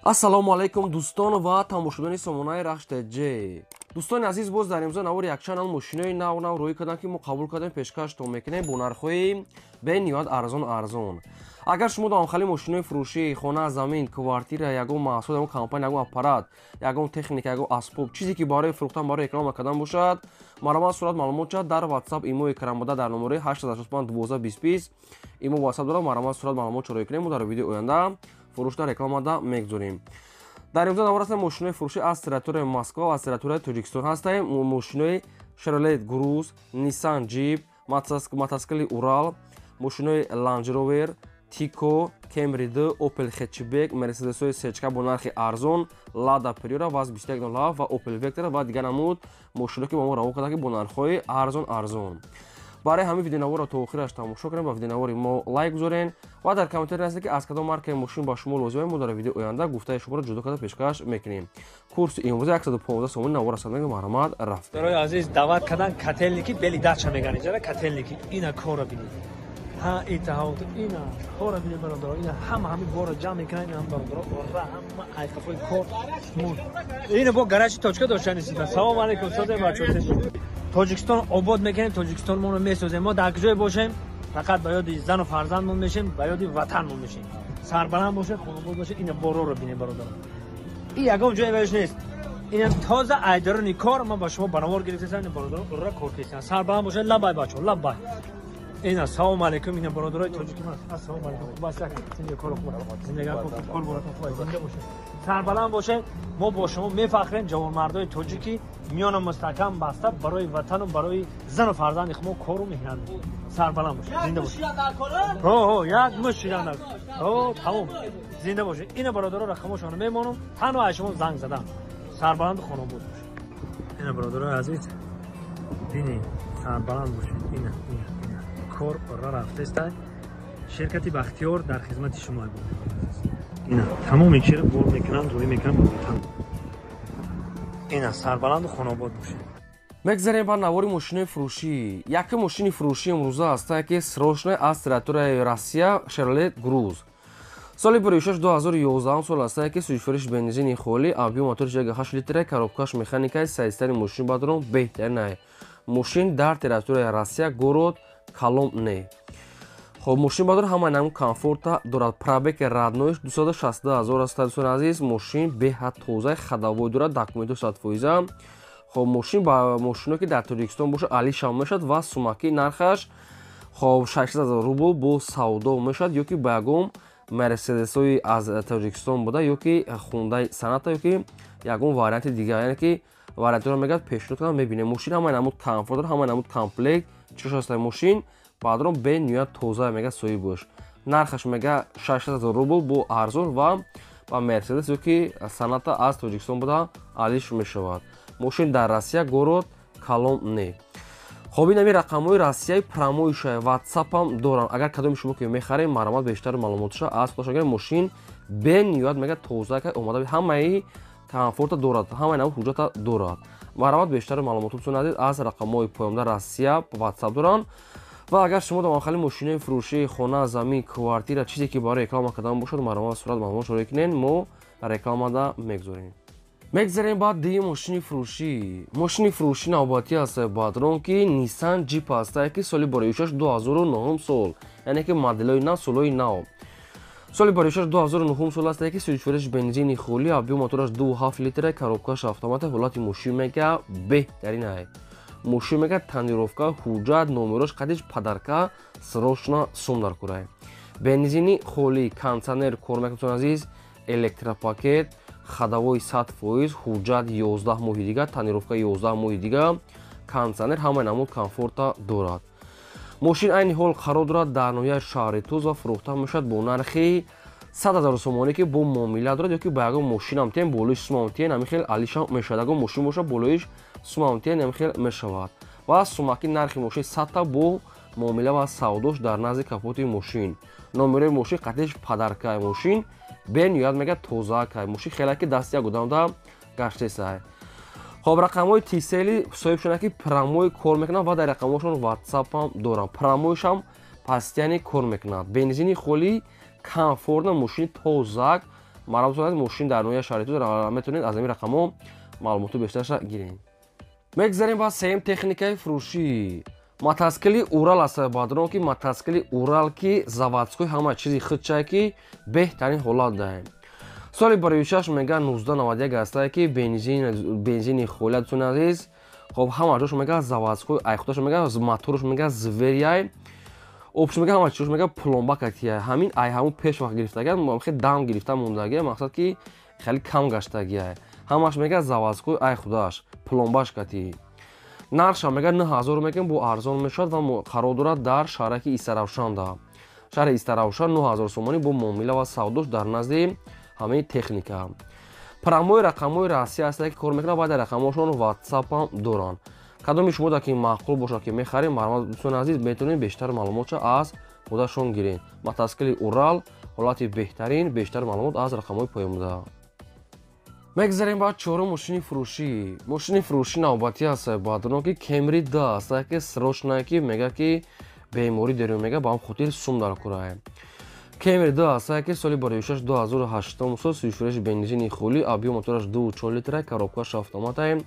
ассалому алайкум дӯстон ва тамошобини сомонаи рахштеҷ. дӯстони азиз, боз дар имрӯза навори якчанал мошинои нав рӯй кардам, ки мо қабул кардем пешкаштон мекунем бо нархҳои бениҳоят арзон. агар шумо дар охали мошинои фурӯшӣ, хона, замин, квартира, ягон маҳсул, ягон компания, ягон аппарат, ягон техника, ягон асбоб, чизе ки барои фурӯхтан, барои реклама кардан бошад, маромат сурат маълумот шавад дар WhatsApp имо карамода дар номери 885 имо WhatsApp дорад. маромат сурат маълумот рӯй кунем, мо дар видеои оянда фурӯшта рекламада мегузорем. дар имрӯза навор ҳастем мошинои фурӯшӣ аз территорияи Москва, аз территорияи Тоҷикистон ҳастем. мошинои Chevrolet Cruze, Nissan Jeep, мотоцикли Урал, мошинои Land Rover, Tico, Camry 2, Opel Hatchback, Mercedes-ои сечка бо нархи арзон, Lada Priora ва 2107 ва Opel Vectra ва дигар намуд мошино ки ба мо раво карда ки бо нархҳои арзон. барои ҳамин видеонаворро то охираш тамошо кунем ва видеонавори мо лайк гузорен ва дар комментария назди ки аз кадом маркаи мошин ба шумо лозимае, мо дар видеои оянда гуфтаи шуморо ҷудо карда пешкаш мекунем. курси имрӯза 115 сомони навор расандagi маҳрамат рафт. барои азиз дават кардан котелники бели дача мегани ҷара котелники ина кора бинед. ها اتهاوت اینا خورا بینه برادر اینا همه بارا جمع میکنن هم برادر و همه ایقافای کار مون اینا با گراج تاجیکا داشتن نیستن. سلام علیکم ساده بچه‌ها. تاجیکستان آباد میکنیم، تاجیکستان ما رو میسازیم. ما در کجای باشیم فقط به یاد زن و فرزندمون میشیم، به یاد وطنمون میشیم. سربلند باشه، خانواده باشه، اینا بارا رو بینه برادر. این یگام جای بهش نیست. این تازه ایدرونی کار ما با شما برنامه گرفتیم برادر را کار کردن. سربلند باشه لبای بچه‌ها لبای. اینا سلام علیکم. اینا برادرای تاجیکی من. السلام علیکم. باشید. زندگی کار خوب. زندگی کار براتون خوبه. زنده باشه. سربلند باشه. ما با شما میفخریم جوانمردای تاجیکی میان مستحکم بسته برای وطن و برای زن و فرزند ما کارو میکنن. سربلند باشه. زنده باشه. یک مشیدن. تمام. زنده باشه. اینا برادرها را خموشانه میمونم. تنها شما زنگ زدم. سربلند خانواده باشه. اینا برادرای عزیز. ببینید سربلند باشه. اینا کار را رفته است. شرکت بختیار در خدمت شما بود. اینا تمام این چیره بور میکنن، روی میکنن. اینا سربلند و خانواده باشه. мегзарем ба навори мошинои фурӯшӣ. яке мошини фурӯшӣ имрӯза ҳастае ки срочно аз территорияи Россия Chevrolet Cruze. соли 2006-2011 сол ҳастае ки сӯзишфарӯши бензини холӣ объем мотори 1.8 литра коробкаш механикаи сайистари мошин бадрон беҳтарин. мошин дар территорияи Россия город Калом не. خب ماشین بدون همه نام کامفورت دارد. پرابک رادنویش 260,000 است. دوستان عزیز ماشین به حد توزیع خداوی دارد. دکمنت 100%. خب ماشین با ماشینی که در تاجیکستان باشه عالی شام میشد و سوماکی نرخش خب 600,000 روبل با سودا میشد. یا که باگم مرسدس‌های از تاجیکستان بوده یا که خوندای سنتا یا که یگان واریانت دیگه، یعنی که واریانت رو میگه پیشنهاد کنم میبینه. ماشین همه نمود کامفورت، همه نمود کامپلکت. چش است ماشین бадрон бе ният тоза мега сои бош. нархаш мега 600,000 рубл бо арзон ва ба Мерседес ё ки саната аз Тоҷикистон буда алиш мешавад. мошин дар Россия город Калом не. хоб ин ами рақамҳои Россияи промоиша WhatsApp-ам дорам. агар кадоми шумо ки мехарем маълумот бештар маълумотша аз худошагар мошин бе ният мега тоза ка омада ҳамаи комфорта дорад, ҳамаи наву ҳуҷҷата дорад. маълумот бештар маълумототон аз рақамҳои поёмда Россия WhatsApp доранд. ва агар шумо дар охали мошинои фурӯшӣ, хона, замин, квартира чизе ки барои реклама кардан бошад, маълумот сурат маълумот рӯй кунед, мо рекламада мегузорем. мегзарем ба диги мошини фурӯшӣ. мошини фурӯшӣ навбатӣ аст бадрон ки Nissan Jeep ҳастае ки соли 2009 сол, яъне ки моделои нав, солҳои нав. соли 2009 сол ҳастае ки сӯзишфарӯши бензини холӣ, объем мотораш 2.7 литра, коробкаш автомат, ҳолати мошин мега беҳтарин аст. мошин мега танировка, ҳуҷҷат, номерош қадиш падарка срочно сумдар курай. бензини холӣ, кондитсионер кор мекунад азиз, электропакет, хадавои 100%, ҳуҷҷат 11 моҳи дига, танировка 11 моҳи дига, кондитсионер ҳамаи намуд комфорта дорад. мошин айни ҳол қарор дорад дар ноҳияи шаҳри Туз ва фурӯхта мешавад бо нархи 100,000 сомонӣ ки бо муомила дорад, ё ки ба ягон мошинам тиен болоиш сумам тиен ҳамин хел алишам мешавад. ягон мошин боша болоиш сумам тиен ҳамин хел мешавад. ва сумаки нархи мошин 100 бо муомила ва савдош дар назди капоти мошин. номерои мошин қатиш падаркаи мошин бе ният мега тозаакай. мошин хеле ки дасти як одамда гаштесай. хоб рақамҳои тисели соҳибшона ки промои кор мекунад ва дар рақамҳошон WhatsApp-ам дорам. промоишам пастияни кор мекунад. бензини холӣ комфортна мошини тозак маъмул сонад мошин дар ноҳияи шароиту метавонед аз ҳамин рақамҳо маълумоту бештарша гиред. мегзарем ба сеюм техникаи фурӯшӣ. мотоцикли Урал аст баъдро ки мотоцикли Урал ки заводской ҳама чизи худчае ки беҳтарин ҳолат дорад. соли барои 6 мега 1991 астае ки бензини холия дӯстони азиз хоб ҳама ҷош мега заводской айхудаш мега моторш мега зверяй обш мега ҳама чиз мега пломба катия ҳамин ай ҳамун пеш вақт гирифтагия хеле дам гирифта мондагия мақсад ки хеле кам гаштагия ҳамаш мега заводской айхудаш пломбаш кати нарша мега 9000 мегем бо арзон мешавад ва қарор дорад дар шаҳраки Истаравшанда. шаҳри Истаравшан 9000 сомонӣ бо муомила ва савдош дар назди ҳамаи техника. промои рақамҳои Россия астае ки кор мекунад, баъди рақамҳошон WhatsApp-ам доранд. кадоми шумо ки маъқул бошад ки мехарем, марҳамат дӯстони азиз, метавонед бештар маълумотро аз худашон гиред. мотоцикли Урал ҳолати беҳтарин, бештар маълумот аз рақамҳои поямуда. мегзарем ба чорум мошини фурӯшӣ. мошини фурӯшӣ навбатӣ аст баъдро ки Camry 2 аст ки срочное ки мега ки беморӣ дорем мега ба ҳам хотир сум дар курае. Camry 2 аст ки соли барои 6 2008 сол сӯишвариш бензини хӯли объем мотораш 2.4 литра коробкаш автоматае.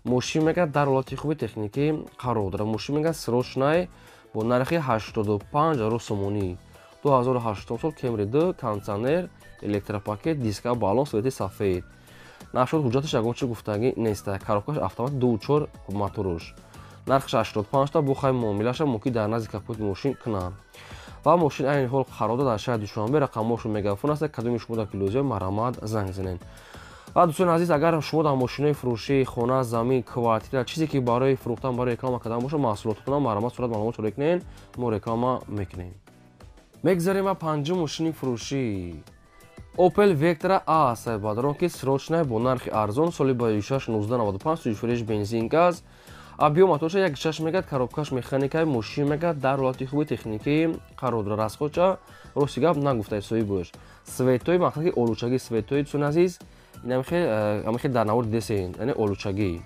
мошин мега дар ҳолати хуби техникӣ қарор дорад. мошин мега срочное бо нархи 85000 сомонӣ. 2008 сол Camry 2 кондитсионер, электропакет, диска балон, свети сафед. нашуд ҳуҷҷаташ ягончи гуфтагӣ нест. коробкаш автомат 2.4 моторуш. нархаш 85 та бо хай муомилаша мумкин дар назди капоти мошин кунанд. ва мошин айни ҳол қарор дорад дар шаҳри Душанбе. рақамҳошон мегафон аст. кадоми шумо дар килозиё марҳамат занг занед. ва дӯстони азиз, агар шумо дар мошинои фурӯшӣ хона, замин, квартира чизе ки барои фурӯхтан, барои реклама кардан бошад, маҳсулотатонро марҳамат сурат маълумотро кунед, мо реклама мекунем. мегзарем ба панҷум мошини фурӯшӣ. Opel Vectra A аст баъдро ки срочное бо нархи арзон соли 26/1995 сӯишвариш бензин газ объем моторша 1.6 мегат коробкаш механикаи мошин мега дар ҳолати хуби техникӣ қарор дорад. расходча рости гап нагуфтаи соҳиб бош. светои мақсад ки олучаги светои дӯстони азиз ин хеле дар навор дидесен, яъне олучагӣ.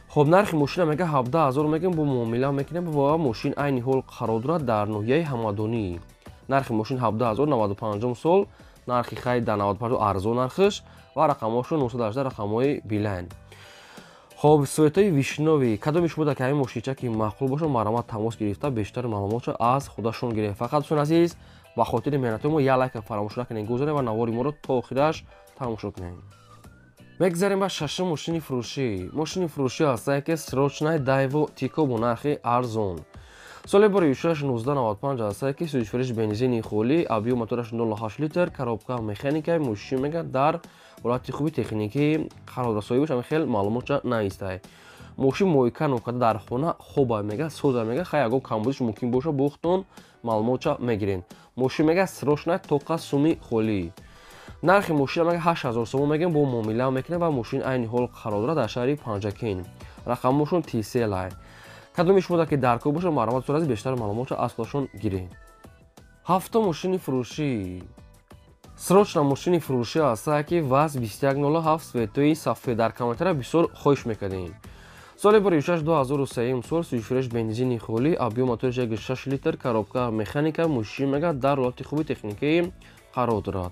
хоб нархи мошина мега 17000 мегем бо муомила мекунем ва мошин айни ҳол қарор дорад дар ноҳияи ҳамадонӣ. нархи мошин 17000 95 сол нархи хайд дар 95 арзон нархиш ва рақамҳошон 918 рақамҳои билайн. хоб светои вишнови кадоми шумо дар ҳамин мошинча ки маъқул бошад, марҳамат тамос гирифта бештар маълумотро аз худашон гиред. фақат дӯстони азиз, ба хотири меҳнати мо як лайка фаромӯш накунед, гузоред ва навори моро то охираш тамошо кунед. мегзарем ба шашум мошини фурӯшӣ. мошини фурӯшӣ аст ки срочное Daewoo Tico бо нархи арзон. соли барои 6/1995 аст ки сӯишвариш бензини хӯли объем мотораш 0.8 литр коробка механикаи мошин мега дар ҳолати хуби техникӣ қарор дорад. соҳибаш ам хел маълумотша наистае. мошин моҳикану карда дар хона хоба мега соза мега хай ягон камбудиш мумкин боша бохтон маълумотша мегирен. мошин мега срочное тоқа суми холӣ. нархи мошина мега 8000 сомон мегем бо муомила мекунем ва мошин айни ҳол қарор дорад дар шаҳри Панҷакин. рақамҳошон TCL. кадоми шумо ки дар кор бошад, марҳамат сурат бештар маълумотро аз худашон гиред. ҳафтум мошини фурӯшӣ. срочна мошини фурӯшӣ аст ки ВАЗ 2107 светои сафед дар комментария бисёр хоҳиш мекардем. соли барои 6/2003 сол сӯишвариш бензини хӯли объем моториш 1.6 литр коробка механика мошин мега дар ҳолати хуби техникӣ қарор дорад.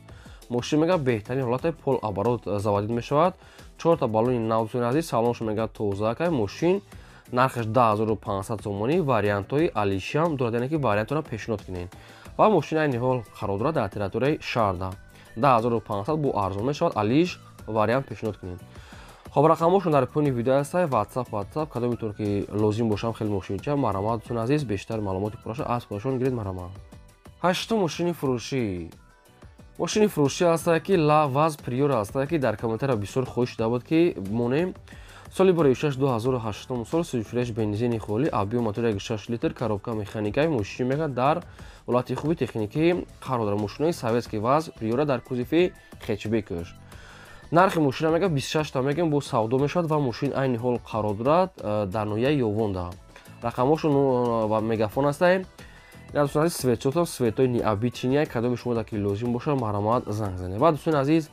мошин мега беҳтарин ҳолате пол оборот заводид мешавад. 4 та баллони нав дӯстони азиз, салонш мега тозака мошин нархаш 10500 сомонӣ. вариантҳои алишам дорад, яъне ки вариантонро пешниҳод кунед. ва мошин айни ҳол қарор дорад дар территорияи шаҳрда. 10500 бо арзон мешавад. алиш вариант пешниҳод кунед. хоб рақамҳошон дар поёни видео аст. WhatsApp кадомитон ки лозим бошам хеле мошинча, марҳамат дӯстони азиз, бештар маълумоти пурраша аз худашон гиред. марҳамат. ҳаштум мошини фурӯшӣ. мошини фурӯшӣ аст ки ВАЗ Prior аст ки дар комментария бисёр хоҳиш дуда буд ки монем. соли барои 6/2008 сол сӯишвариш бензини хӯли объем мотори 1.6 литр коробка механикаи мошин мега дар ҳолати хуби техникӣ қарор дорад. мошинои советский ВАЗ Prior дар кузифи хечбекуш. нархи мошина мега 26 та мегем бо савдо мешавад ва мошин айни ҳол қарор дорад дар ноҳияи Ёвонда. рақамҳошон ва мегафон астае. дӯстони азиз, светчотам светои необичные, кадоми шумо дар ки лозим бошад, марҳамат занг занед. ва дӯстони азиз,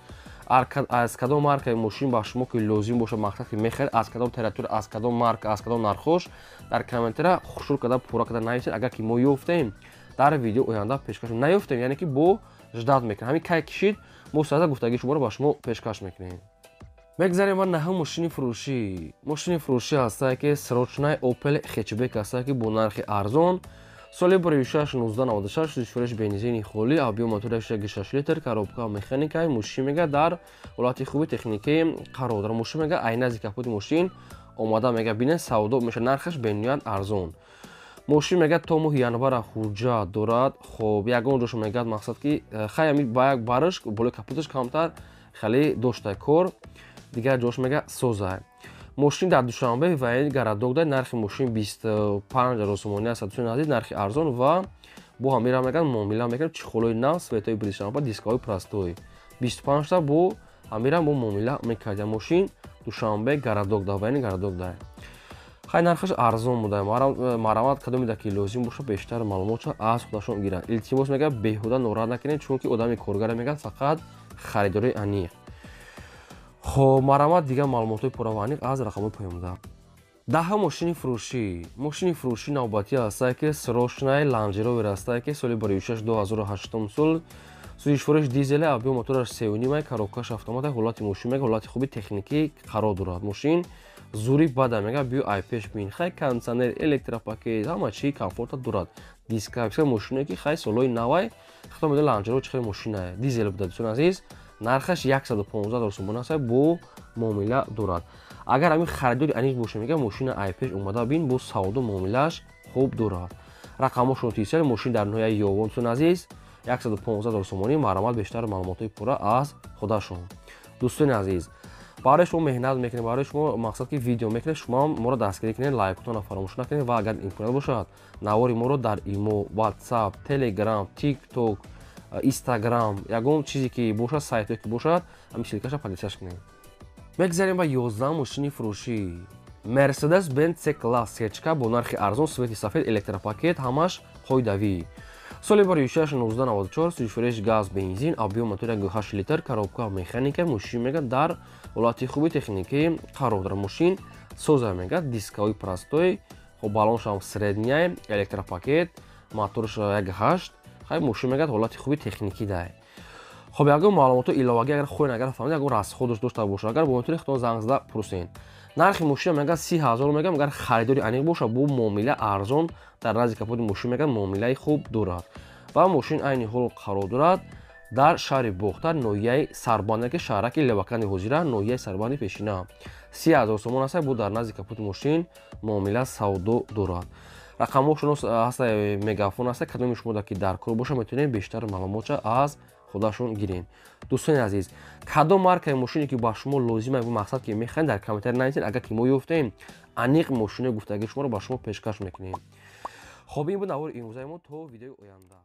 аз кадом маркаи мошин ба шумо ки лозим бошад, мақсад ки мехаред, аз кадом территория, аз кадом марка, аз кадом нархош дар комментария хушур карда пурра карда нависед. агар ки мо ёфтем дар видео оянда пешкаш наёфтем, яъне ки бо ждат мекунем. ҳамин кай кишид мо саъда гуфтагии шуморо ба шумо пешкаш мекунем. мегзарем ба наҳои мошини фурӯшӣ. мошини фурӯшӣ ҳастае ки срочнаи Opel хетчбек ҳастае ки бо нархи арзон. соли 46-1996 сӯзишвориш бензини холӣ, объем мотори 1.6 литр, коробка механикаи мошин мега дар ҳолати хуби техникии қарор дар мошин мега ай назди капоти мошин омада мега бинен савдо меша, нархаш бениҳоят арзон. мошин мега то моҳи январа ҳуҷҷат дорад. хоб ягон ҷош мегад мақсад ки хай ба як барш болои капоташ камтар хеле дошта кор, дигар ҷош мега соза. мошин дар душанбе ва гарадок дар нархи мошин 25,000 сомонӣ аст, назди нархи арзон ва бо ҳамира меган муомила мекунем чихолои нав светои бришанба дискаҳои простой 25 та бо ҳамира бо муомила мекардем. мошин душанбе гарадок дар ваини гарадок дар хай нархаш арзон буда. марамат кадоме ки лозим боша бештар маълумотро аз худашон гиранд. илтимос мега беҳуда нораҳат накунед, чунки одами коргара мегад фақат харидори аниқ. хоб марамат дигар маълумотҳои пурра ва аниқ аз рақамҳои поёмда. даҳа мошини фурӯшӣ. мошини фурӯшӣ навбатӣ ҳастае ки срочнаи ланҷеровер ҳастае ки соли 46-2008 сол сӯзишвориш дизеле, объем мотораш 3.5 коробкаш автомата, ҳолати мошин мега ҳолати хуби техникӣ қарор дорад. мошин зури бада мега бию ай пеш бин хай кондитсионер, электропакет ҳама чии комфорта дорад. диска мошине ки хай солои навай хато медон ланҷеров чӣ хел мошинае дизел буда. дӯстон азиз, нархаш 115,000 сомон аст, бо муомила дорад. агар ҳамин харидори аниқ боша мега мошина ай пеш омада бин бо савдо муомилааш хуб дорад. рақамҳошро тисел мошин дар ноҳияи ёвон. дӯстон азиз, 115,000 сомонӣ марамат бештар маълумотҳои пурра аз худашон. дӯстони азиз, барои шумо меҳнат мекунем, барои шумо мақсад ки видео мекунем, шумо моро дастгирӣ кунед, лайкотонро фаромӯш накунед ва агар имконият бошад навори моро дар имо, WhatsApp, Telegram, TikTok, Instagram ягон чизе ки бошад, сайтое ки бошад, ҳамин силкаша подписаш кунед. мегзарем ба 11 мошини фурӯшӣ. Mercedes-Benz C-Class сечка бо нархи арзон, свети сафед, электропакет, ҳамаш қоидавӣ. соли 46-1994 сӯзишвориш газ бензин, объем мотори 1.8 литр, коробка механика мошин мега дар ҳолати хуби техникии қарор дар мошин соза мега дискаҳои простой, хоб балоншам средняй, электропакет, моторш 1.8 хай мошин мега ҳолати хуби техникӣ дай. хоб ягон маълумоти иловагӣ агар хоҳед агар фаҳмед ягон расходаш дошта боша, агар бо метавонед худтон занг зада пурсен. нархи мошин мега 30,000 мега, агар харидори аниқ боша бо муомила арзон дар назди капоти мошин мега муомилаи хуб дорад ва мошин айни ҳол қарор дорад дар шаҳри бохтар, ноҳияи сарбанде ки шаҳраки левакани ҳозира, ноҳияи сарбанди пешина 30,000 сомон аст, бо дар назди капоти мошин муомила савдо дорад. рақамҳошон ҳаста мегафон аст, кадоми шумо ки дар кор боша метавонед бештар маълумотро аз худашон гирем. дӯстони азиз, кадом маркаи мошине ки ба шумо лозима бо мақсад ки мехоҳед дар комментари нависед, агар ки мо ёфтаем аниқ мошине гуфтагии шуморо ба шумо пешкаш мекунем. хоб ин буд навори имрӯзаи мо, то видеои оянда.